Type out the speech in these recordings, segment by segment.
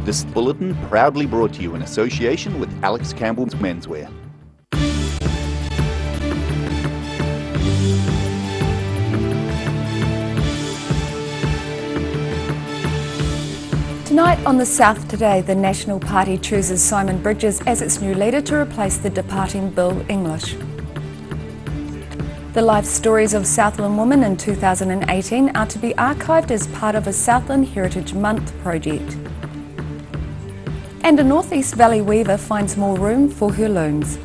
This bulletin proudly brought to you in association with Alex Campbell's Menswear. Tonight on The South Today, the National Party chooses Simon Bridges as its new leader to replace the departing Bill English. The life stories of Southland women in 2018 are to be archived as part of a Southland Heritage Month project. And a North East Valley weaver finds more room for her looms.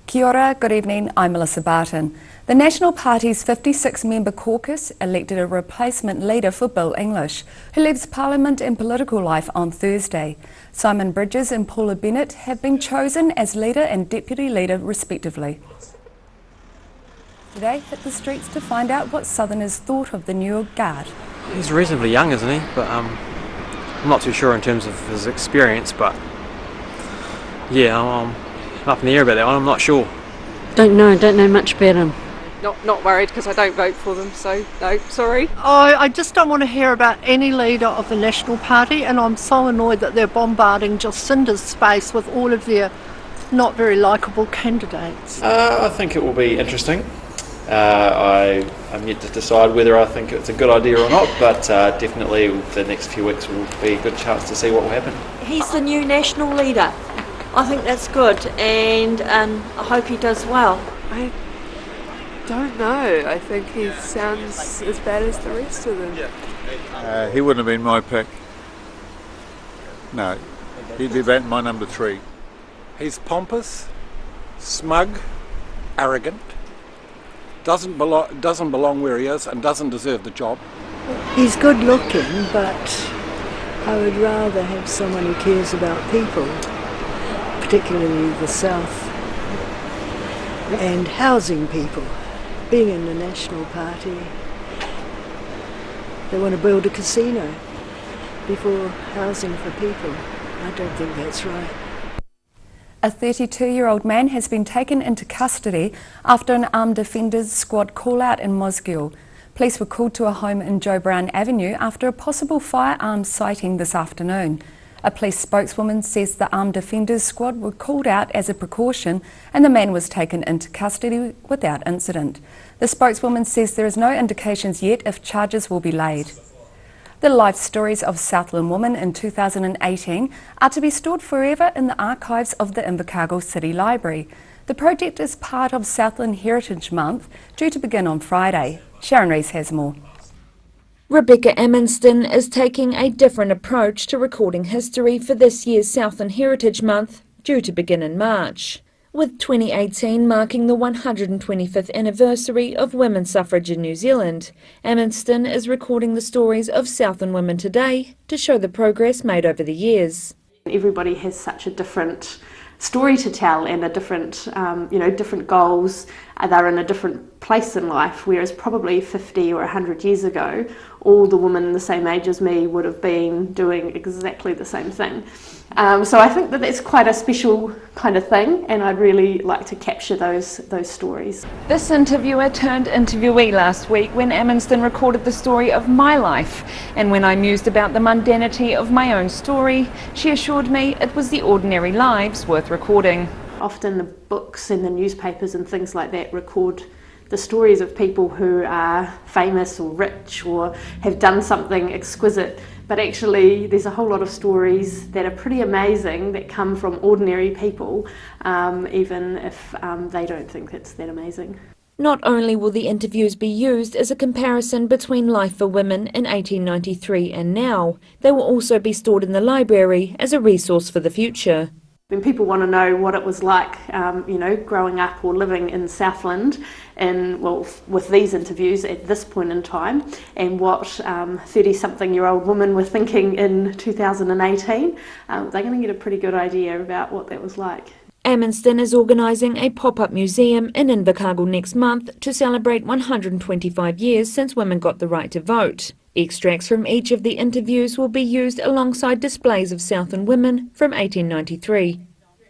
Kia ora, good evening, I'm Melissa Barton. The National Party's 56-member caucus elected a replacement leader for Bill English, who leaves Parliament and political life on Thursday. Simon Bridges and Paula Bennett have been chosen as leader and deputy leader respectively. Today hit the streets to find out what Southerners thought of the new guard. He's reasonably young, isn't he? But I'm not too sure in terms of his experience, but yeah, I'm up in the air about that one, I'm not sure. Don't know much about him. Not worried because I don't vote for them, so no, sorry. I just don't want to hear about any leader of the National Party, and I'm so annoyed that they're bombarding Jacinda's space with all of their not very likeable candidates. I think it will be interesting. I'm yet to decide whether I think it's a good idea or not, but definitely the next few weeks will be a good chance to see what will happen. He's the new national leader. I think that's good, and I hope he does well. I don't know. I think he sounds as bad as the rest of them. He wouldn't have been my pick. No, he'd be about my number 3. He's pompous, smug, arrogant, doesn't belong where he is and doesn't deserve the job. He's good looking, but I would rather have someone who cares about people, particularly the South, and housing people. Being in the National Party, they want to build a casino before housing for people. I don't think that's right. A 32-year-old man has been taken into custody after an armed defenders squad call-out in Mosgiel. Police were called to a home in Joe Brown Avenue after a possible firearms sighting this afternoon. A police spokeswoman says the armed defenders squad were called out as a precaution and the man was taken into custody without incident. The spokeswoman says there is no indications yet if charges will be laid. The life stories of Southland women in 2018 are to be stored forever in the archives of the Invercargill City Library. The project is part of Southland Heritage Month, due to begin on Friday. Sharon Rees has more. Rebecca Amundsen is taking a different approach to recording history for this year's Southland Heritage Month, due to begin in March. With 2018 marking the 125th anniversary of women's suffrage in New Zealand, Amundsen is recording the stories of Southland women today to show the progress made over the years. Everybody has such a different story to tell and a different, different goals. They're in a different place in life, whereas probably 50 or 100 years ago, all the women the same age as me would have been doing exactly the same thing. So I think that that's quite a special kind of thing, and I'd really like to capture those stories. This interviewer turned interviewee last week when Amundsen recorded the story of my life, and when I mused about the mundanity of my own story, she assured me it was the ordinary lives worth recording. Often the books and the newspapers and things like that record the stories of people who are famous or rich or have done something exquisite, but actually there's a whole lot of stories that are pretty amazing that come from ordinary people, even if they don't think it's that amazing. Not only will the interviews be used as a comparison between life for women in 1893 and now, they will also be stored in the library as a resource for the future. When people want to know what it was like, growing up or living in Southland, and with these interviews at this point in time, and what 30-something-year-old women were thinking in 2018, they're going to get a pretty good idea about what that was like. Amundsen is organising a pop-up museum in Invercargill next month to celebrate 125 years since women got the right to vote. Extracts from each of the interviews will be used alongside displays of Southland women from 1893.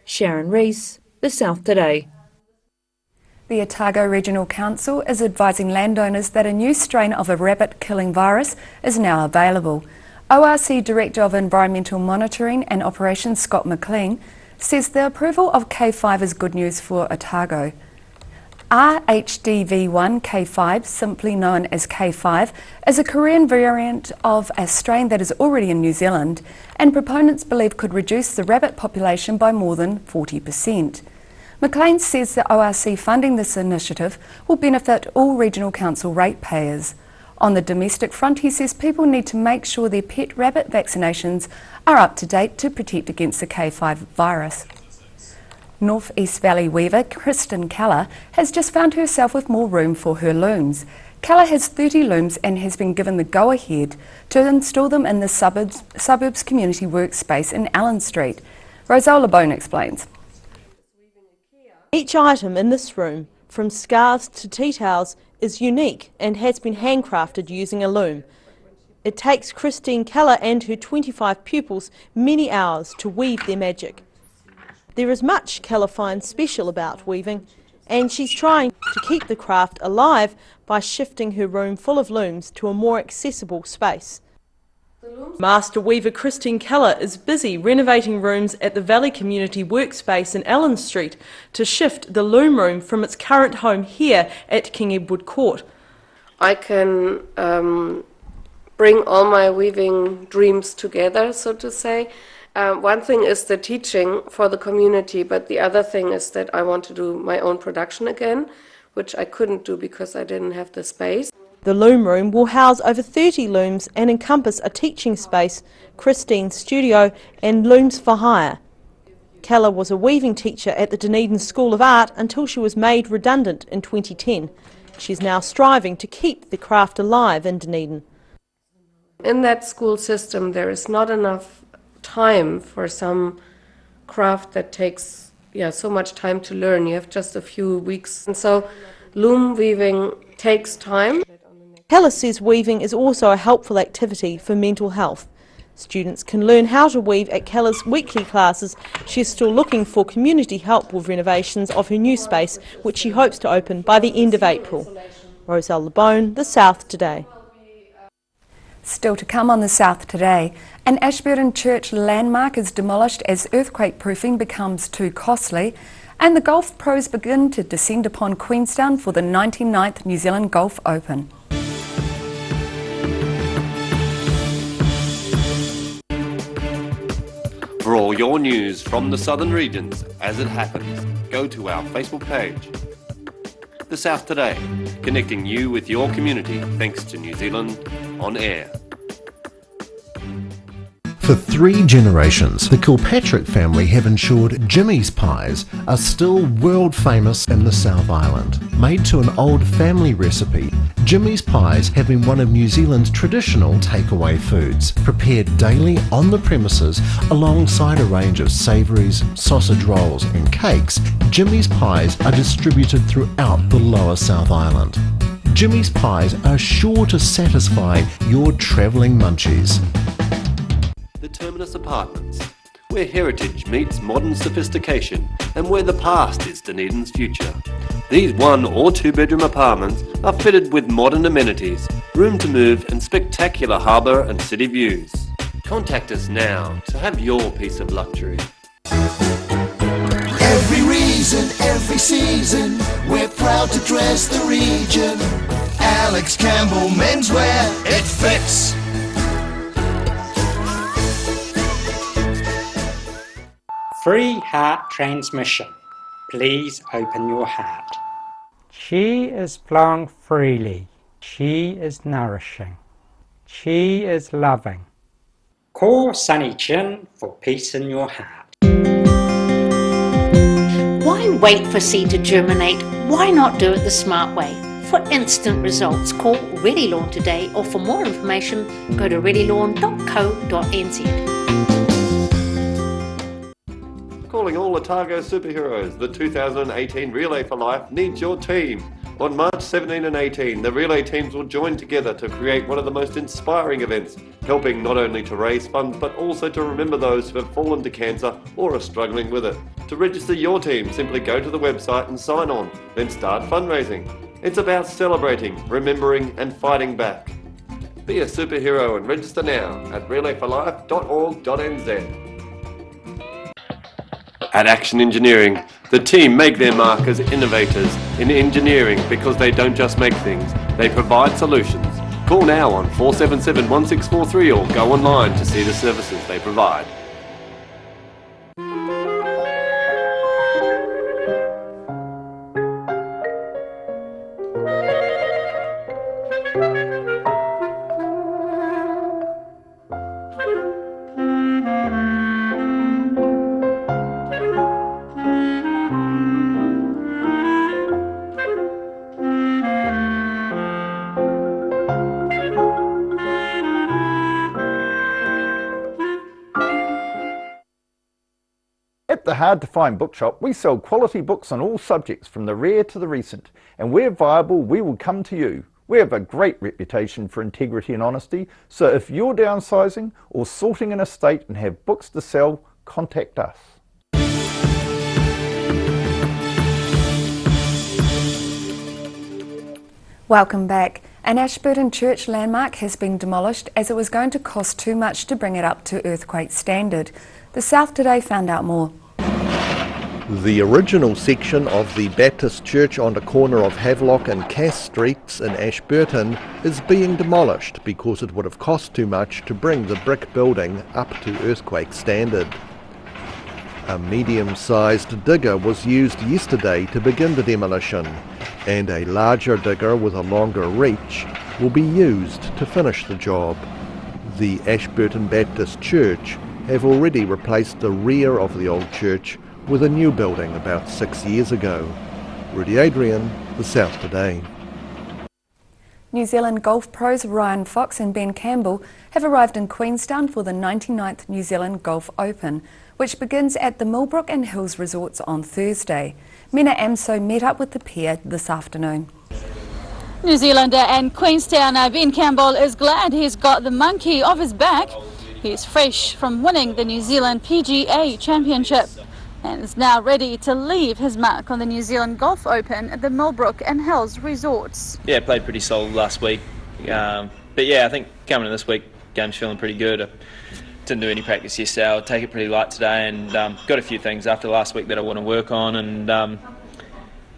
Sharon Rees, The South Today. The Otago Regional Council is advising landowners that a new strain of a rabbit-killing virus is now available. ORC Director of Environmental Monitoring and Operations Scott McLean says the approval of K5 is good news for Otago. RHDV1 K5, simply known as K5, is a Korean variant of a strain that is already in New Zealand and proponents believe could reduce the rabbit population by more than 40%. McLean says the ORC funding this initiative will benefit all regional council ratepayers. On the domestic front, he says people need to make sure their pet rabbit vaccinations are up to date to protect against the K5 virus. North East Valley weaver Kristen Keller has just found herself with more room for her looms. Keller has 30 looms and has been given the go-ahead to install them in the suburbs community workspace in Allen Street. Rosaula Bone explains. Each item in this room, from scarves to tea towels, is unique and has been handcrafted using a loom. It takes Christine Keller and her 25 pupils many hours to weave their magic. There is much Keller finds special about weaving, and she's trying to keep the craft alive by shifting her room full of looms to a more accessible space. Master weaver Christine Keller is busy renovating rooms at the Valley Community Workspace in Allen Street to shift the loom room from its current home here at King Edward Court. I can bring all my weaving dreams together, so to say. One thing is the teaching for the community, but the other thing is that I want to do my own production again, which I couldn't do because I didn't have the space. The loom room will house over 30 looms and encompass a teaching space, Christine's studio and looms for hire. Keller was a weaving teacher at the Dunedin School of Art until she was made redundant in 2010. She's now striving to keep the craft alive in Dunedin. In that school system there is not enough time for some craft that takes so much time to learn. You have just a few weeks, and so loom weaving takes time. Keller says weaving is also a helpful activity for mental health. Students can learn how to weave at Keller's weekly classes. She is still looking for community help with renovations of her new space, which she hopes to open by the end of April. Rosaula Bone, The South Today. Still to come on The South Today, an Ashburton church landmark is demolished as earthquake proofing becomes too costly, and the golf pros begin to descend upon Queenstown for the 99th New Zealand Golf Open. For all your news from the southern regions as it happens, go to our Facebook page. The South Today, connecting you with your community thanks to New Zealand On Air. For 3 generations, the Kilpatrick family have ensured Jimmy's pies are still world famous in the South Island. Made to an old family recipe, Jimmy's pies have been one of New Zealand's traditional takeaway foods, prepared daily on the premises alongside a range of savouries, sausage rolls and cakes. Jimmy's pies are distributed throughout the lower South Island. Jimmy's pies are sure to satisfy your travelling munchies. The Terminus Apartments, where heritage meets modern sophistication and where the past is Dunedin's future. These 1 or 2 bedroom apartments are fitted with modern amenities, room to move and spectacular harbour and city views. Contact us now to have your piece of luxury. Every reason, every season, we're proud to dress the region. Alex Campbell Menswear, it fits. Free heart transmission. Please open your heart. Chi is flowing freely. Chi is nourishing. Chi is loving. Call Sunny Chin for peace in your heart. Why wait for seed to germinate? Why not do it the smart way? For instant results, call Ready Lawn today, or for more information, go to readylawn.co.nz. Calling all Otago superheroes, the 2018 Relay for Life needs your team. On March 17 and 18, the relay teams will join together to create one of the most inspiring events, helping not only to raise funds but also to remember those who have fallen to cancer or are struggling with it. To register your team, simply go to the website and sign on, then start fundraising. It's about celebrating, remembering and fighting back. Be a superhero and register now at relayforlife.org.nz. At Action Engineering, the team make their mark as innovators in engineering because they don't just make things, they provide solutions. Call now on 477 1643 or go online to see the services they provide. At the Hard to Find Bookshop, we sell quality books on all subjects from the rare to the recent, and where viable, we will come to you. We have a great reputation for integrity and honesty, so if you're downsizing or sorting an estate and have books to sell, contact us. Welcome back. An Ashburton church landmark has been demolished as it was going to cost too much to bring it up to earthquake standard. The South Today found out more. The original section of the Baptist Church on the corner of Havelock and Cass Streets in Ashburton is being demolished because it would have cost too much to bring the brick building up to earthquake standard. A medium-sized digger was used yesterday to begin the demolition, and a larger digger with a longer reach will be used to finish the job. The Ashburton Baptist Church have already replaced the rear of the old church with a new building about 6 years ago. Rudy Adrian, The South Today. New Zealand golf pros Ryan Fox and Ben Campbell have arrived in Queenstown for the 99th New Zealand Golf Open, which begins at the Millbrook and Hills Resorts on Thursday. Mena Amso met up with the pair this afternoon. New Zealander and Queenstowner Ben Campbell is glad he's got the monkey off his back. He's fresh from winning the New Zealand PGA Championship and is now ready to leave his mark on the New Zealand Golf Open at the Millbrook and Hills Resorts. Yeah, played pretty solid last week. But yeah, I think coming in this week, game's feeling pretty good. I didn't do any practice yesterday. I'll take it pretty light today and got a few things after last week that I want to work on. And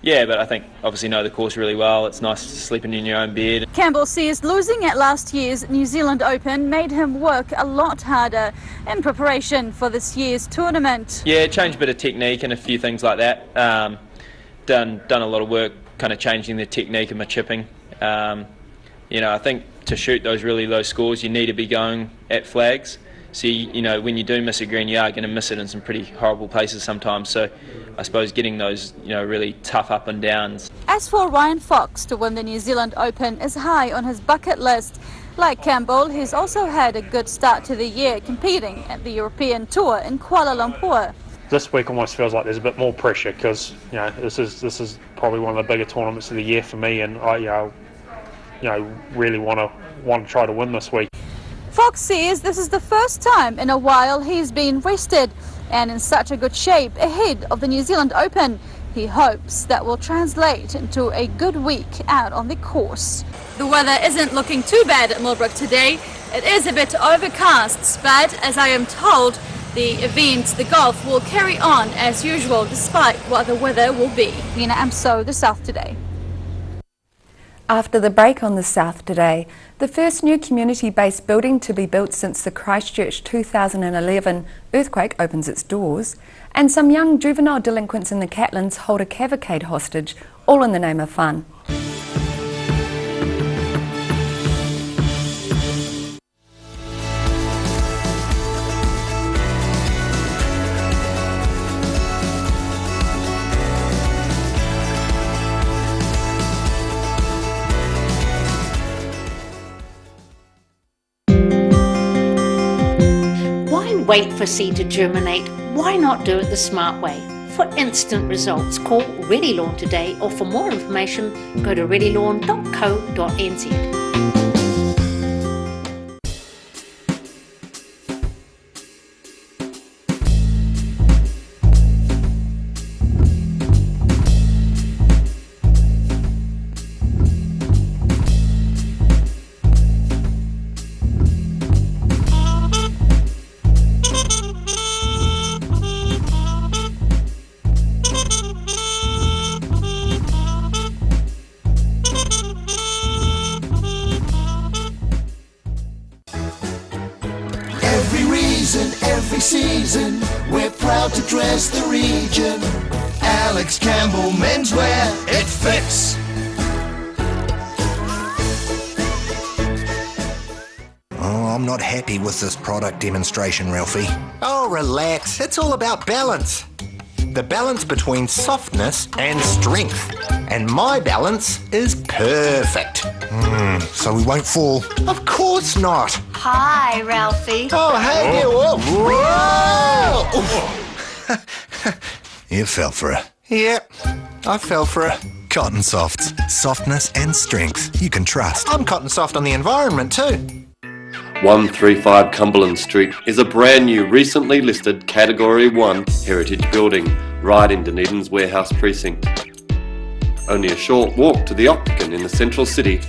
yeah, but I think obviously know the course really well. It's nice sleeping in your own bed. Campbell says losing at last year's New Zealand Open made him work a lot harder in preparation for this year's tournament. Yeah, changed a bit of technique and a few things like that. Done a lot of work kind of changing the technique of my chipping. You know, I think to shoot those really low scores you need to be going at flags. So, you know, when you do miss a green, you are going to miss it in some pretty horrible places sometimes. So I suppose getting those, you know, really tough up and downs. As for Ryan Fox to win the New Zealand Open is high on his bucket list. Like Campbell, he's also had a good start to the year competing at the European Tour in Kuala Lumpur. This week almost feels like there's a bit more pressure because, you know, this is probably one of the bigger tournaments of the year for me, and I, you know, really want to try to win this week. Fox says this is the first time in a while he's been rested and in such a good shape ahead of the New Zealand Open. He hopes that will translate into a good week out on the course. The weather isn't looking too bad at Millbrook today. It is a bit overcast, but as I am told, the event, the golf, will carry on as usual despite what the weather will be. Mena Amso, The South Today. After the break on The South Today, the first new community-based building to be built since the Christchurch 2011 earthquake opens its doors, and some young juvenile delinquents in the Catlins hold a cavalcade hostage, all in the name of fun. Don't wait for seed to germinate. Why not do it the smart way? For instant results, call Ready Lawn today, or for more information, go to readylawn.co.nz. Every season, we're proud to dress the region. Alex Campbell Menswear, it fits. Oh, I'm not happy with this product demonstration, Ralphie. Oh, relax. It's all about balance. The balance between softness and strength. And my balance is perfect. So we won't fall? Of course not. Hi, Ralphie. Oh, hey, you. Whoa. You fell for it. Yep, I fell for it. Cotton Softs. Softness and strength you can trust. I'm cotton soft on the environment too. 135 Cumberland Street is a brand new, recently listed Category 1 heritage building right in Dunedin's warehouse precinct. Only a short walk to the Octagon in the central city.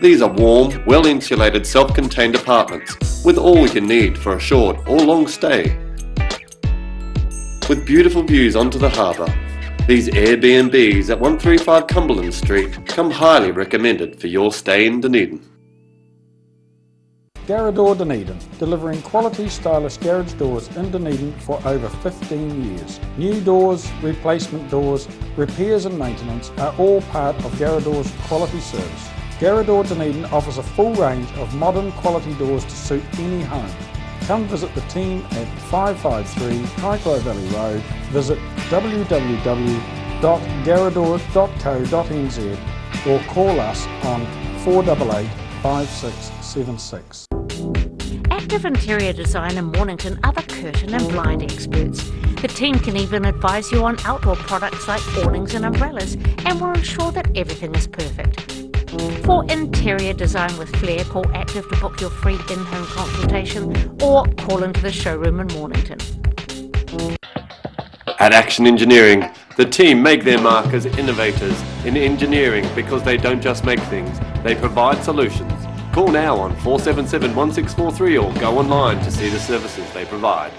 These are warm, well-insulated, self-contained apartments with all you need for a short or long stay. With beautiful views onto the harbour, these Airbnbs at 135 Cumberland Street come highly recommended for your stay in Dunedin. Garrador Dunedin, delivering quality stylish garage doors in Dunedin for over 15 years. New doors, replacement doors, repairs and maintenance are all part of Garrador's quality service. Garrador Dunedin offers a full range of modern quality doors to suit any home. Come visit the team at 553 Kaikoai Valley Road. Visit www.garrador.co.nz or call us on 488 5676. Active Interior Design in Mornington are the curtain and blind experts. The team can even advise you on outdoor products like awnings and umbrellas, and will ensure that everything is perfect. For interior design with flair, call Active to book your free in-home consultation, or call into the showroom in Mornington. At Action Engineering, the team make their mark as innovators in engineering because they don't just make things, they provide solutions. Call now on 477 1643 or go online to see the services they provide.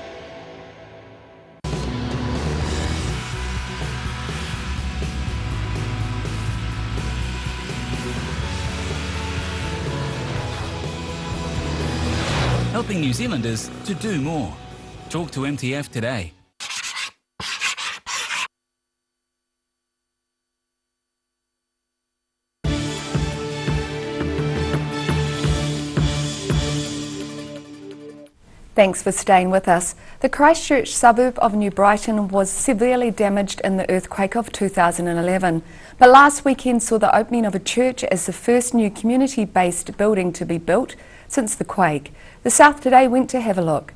Helping New Zealanders to do more. Talk to MTF today. Thanks for staying with us. The Christchurch suburb of New Brighton was severely damaged in the earthquake of 2011. But last weekend saw the opening of a church as the first new community-based building to be built since the quake. The South Today went to have a look.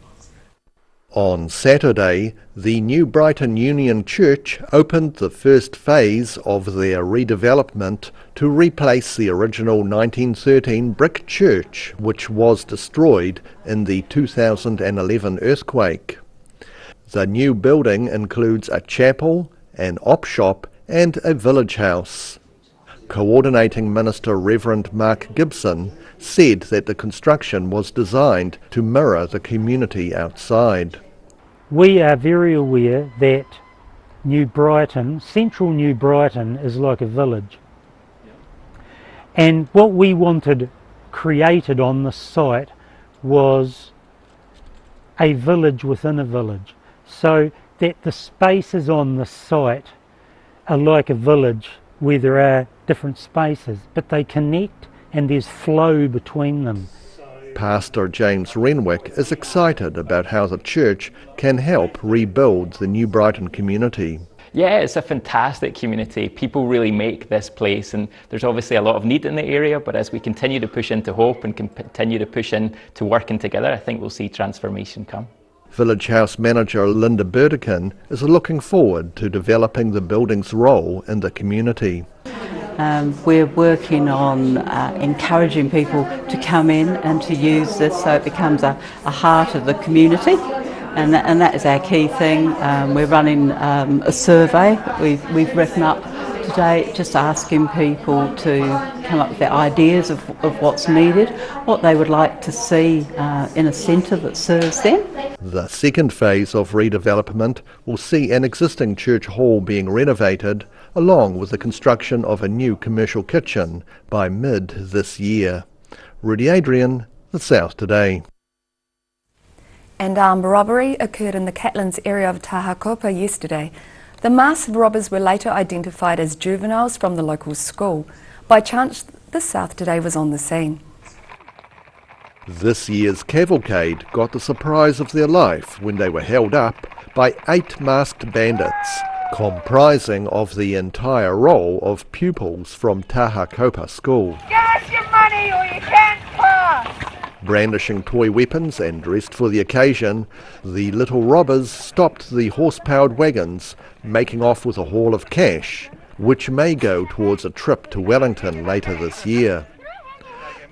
On Saturday, the New Brighton Union Church opened the first phase of their redevelopment to replace the original 1913 brick church, which was destroyed in the 2011 earthquake. The new building includes a chapel, an op shop and a village house. Coordinating Minister Reverend Mark Gibson said that the construction was designed to mirror the community outside. We are very aware that New Brighton, central New Brighton, is like a village. And what we wanted created on this site was a village within a village, so that the spaces on the site are like a village where there are different spaces, but they connect and there's flow between them. Pastor James Renwick is excited about how the church can help rebuild the New Brighton community. Yeah, it's a fantastic community. People really make this place, and there's obviously a lot of need in the area, but as we continue to push into hope and continue to push into working together, I think we'll see transformation come. Village House manager Linda Burdekin is looking forward to developing the building's role in the community. We're working on encouraging people to come in and to use this so it becomes a heart of the community, and that is our key thing. We're running a survey we've written up today, just asking people to come up with their ideas of what's needed, what they would like to see in a centre that serves them. The second phase of redevelopment will see an existing church hall being renovated, along with the construction of a new commercial kitchen by mid this year. Rudy Adrian, The South Today. An armed robbery occurred in the Catlins area of Tahakopa yesterday. The masked robbers were later identified as juveniles from the local school. By chance, The South Today was on the scene. This year's cavalcade got the surprise of their life when they were held up by 8 masked bandits, comprising of the entire roll of pupils from Tahakopa School. Give us your money or you can't pass! Brandishing toy weapons and dressed for the occasion, the little robbers stopped the horse-powered wagons, making off with a haul of cash, which may go towards a trip to Wellington later this year.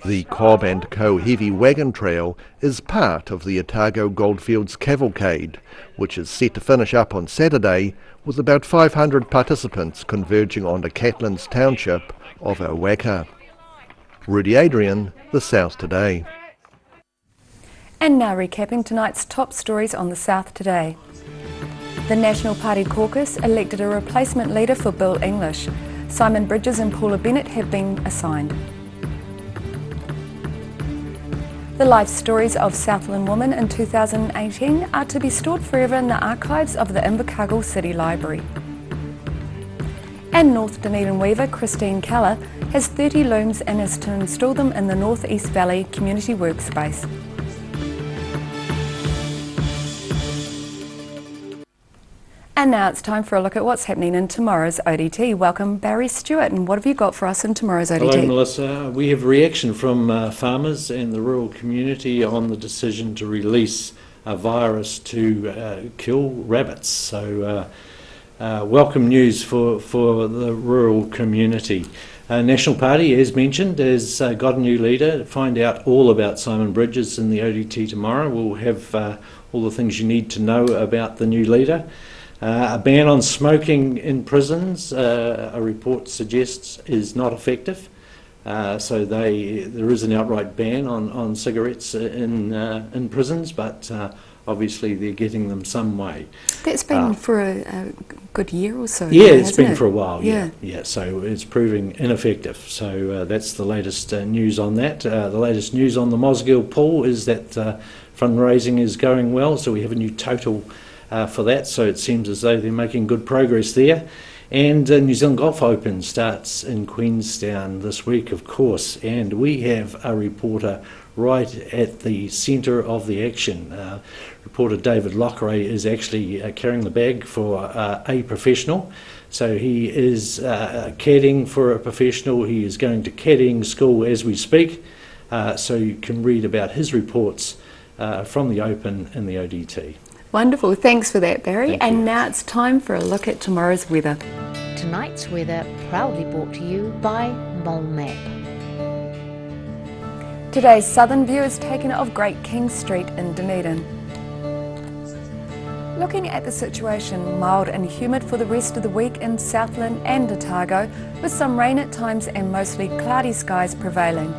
The Cobb & Co heavy wagon trail is part of the Otago Goldfields Cavalcade, which is set to finish up on Saturday with about 500 participants converging onto Catlins Township of Owaka. Rudy Adrian, The South Today. And now recapping tonight's top stories on The South Today. The National Party caucus elected a replacement leader for Bill English. Simon Bridges and Paula Bennett have been assigned. The life stories of Southland women in 2018 are to be stored forever in the archives of the Invercargill City Library. And North Dunedin weaver Christine Keller has 30 looms and is to install them in the North East Valley community workspace. And now it's time for a look at what's happening in tomorrow's ODT. Welcome Barry Stewart, and what have you got for us in tomorrow's ODT? Hello Melissa, we have reaction from farmers and the rural community on the decision to release a virus to kill rabbits. So welcome news for the rural community. National Party, as mentioned, has got a new leader. Find out all about Simon Bridges in the ODT tomorrow. We'll have all the things you need to know about the new leader. A ban on smoking in prisons, a report suggests, is not effective. So there is an outright ban on cigarettes in prisons, but obviously they're getting them some way. That's been for a good year or so. Yeah, it's been for a while. Yeah. So it's proving ineffective. So that's the latest news on that. The latest news on the Mosgiel pool is that fundraising is going well. So we have a new total for that, so it seems as though they're making good progress there. And New Zealand Golf Open starts in Queenstown this week, of course, and we have a reporter right at the centre of the action. Reporter David Lockray is actually carrying the bag for a professional. So he is caddying for a professional. He is going to caddying school as we speak. So you can read about his reports from the Open in the ODT. Wonderful, thanks for that, Barry. And now it's time for a look at tomorrow's weather. Tonight's weather proudly brought to you by MoleMap. Today's southern view is taken of Great King Street in Dunedin. Looking at the situation, mild and humid for the rest of the week in Southland and Otago, with some rain at times and mostly cloudy skies prevailing.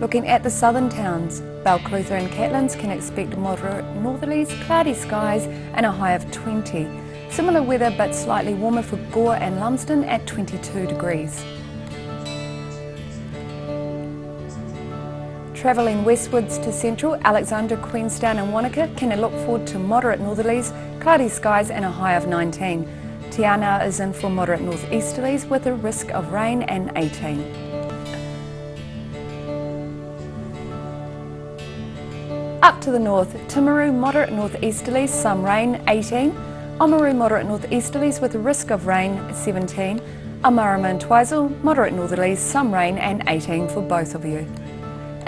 Looking at the southern towns, Balclutha and Catlins can expect moderate northerlies, cloudy skies and a high of 20. Similar weather but slightly warmer for Gore and Lumsden at 22 degrees. Travelling westwards to central, Alexandra, Queenstown and Wanaka can look forward to moderate northerlies, cloudy skies and a high of 19. Te Anau is in for moderate northeasterlies with a risk of rain and 18. Up to the north, Timaru moderate northeasterlies, some rain 18, Oamaru moderate northeasterlies with a risk of rain 17, Amarama and Twizel moderate northerlies, some rain and 18 for both of you.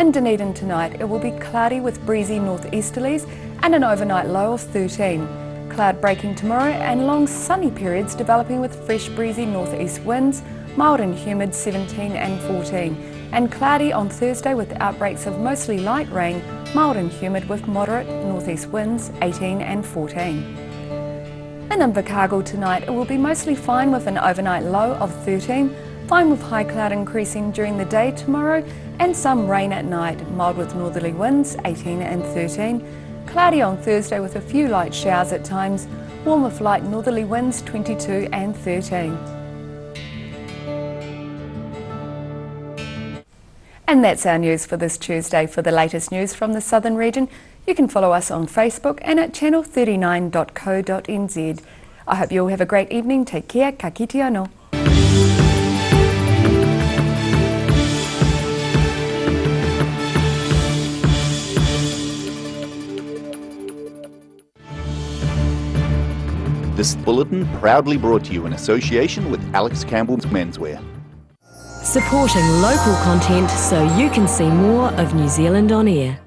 In Dunedin tonight, it will be cloudy with breezy northeasterlies and an overnight low of 13. Cloud breaking tomorrow and long sunny periods developing with fresh breezy northeast winds, mild and humid 17 and 14. And cloudy on Thursday with outbreaks of mostly light rain, mild and humid with moderate northeast winds 18 and 14. In Invercargill tonight, it will be mostly fine with an overnight low of 13, fine with high cloud increasing during the day tomorrow and some rain at night, mild with northerly winds 18 and 13. Cloudy on Thursday with a few light showers at times, warm with light northerly winds 22 and 13. And that's our news for this Tuesday. For the latest news from the Southern region, you can follow us on Facebook and at channel39.co.nz. I hope you all have a great evening. Take care. Ka kite anō. This bulletin proudly brought to you in association with Alex Campbell's Menswear. Supporting local content so you can see more of New Zealand on air.